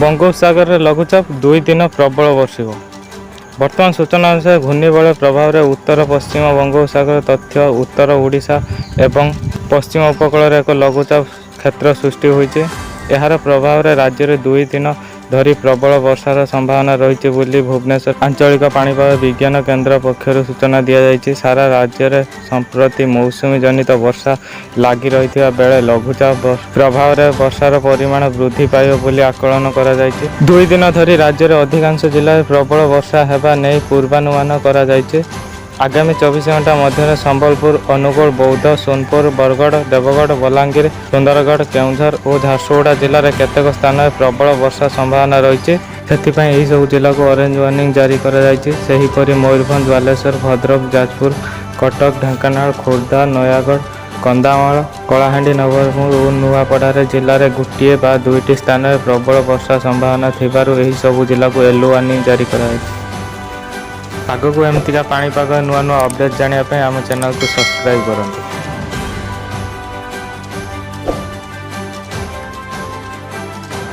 बंगोपसागर लघुचाप 2 दिन प्रबल वर्षिब। वर्तमान सूचना अनुसार घूर्णिबलय प्रभाव में उत्तर पश्चिम बंगोपसागर तथ्य उत्तर ओडिशा एवं पश्चिम उपकूल एक लघुचाप क्षेत्र सृष्टि होइछे। यार प्रभाव में राज्य में 2 दिन धरी प्रबल वर्षार संभावना रही बोली भुवनेश्वर आंचलिक पाणीपाग विज्ञान केन्द्र पक्षर सूचना दी जाइए। सारा राज्य में संप्रति मौसुमी जनित वर्षा लगी रही बेले लघुचाप प्रभाव में वर्षार परिमाण वृद्धि पाइब बोली आकलन करा जाइए। 2 दिन धरी राज्य में अधिकांश जिले में प्रबल वर्षा हेबा नहीं पूर्वानुमान करा जाइए। आगामी 24 घंटा मध्य संबलपुर, अनुगुल, बौद्ध, सोनपुर, बरगढ़, देवगढ़, बलांगीर, सुंदरगढ़, केउझर और झारसुगुड़ा जिले में केतेक स्थान में प्रबल वर्षा संभावना रही है। सब जिला को ऑरेंज वार्निंग जारी करा जाइए। सेहीपरि मयूरभंज, बालेश्वर, भद्रक, जाजपुर, कटक, ढेंकानाल, खोर्धा, नयागढ़, कंधामाल, कलाहांडी, नवरंगपुर और नुआपड़ा जिले में गोटे बा 2टी स्थान में प्रबल वर्षा संभावना थिबारु एही सब जिला को येलो वार्निंग जारी करा जाइए। आगक एमतीका पाणीपाग नुआ नुआ अपडेट जानापी आम चैनल को सब्सक्राइब करूँ।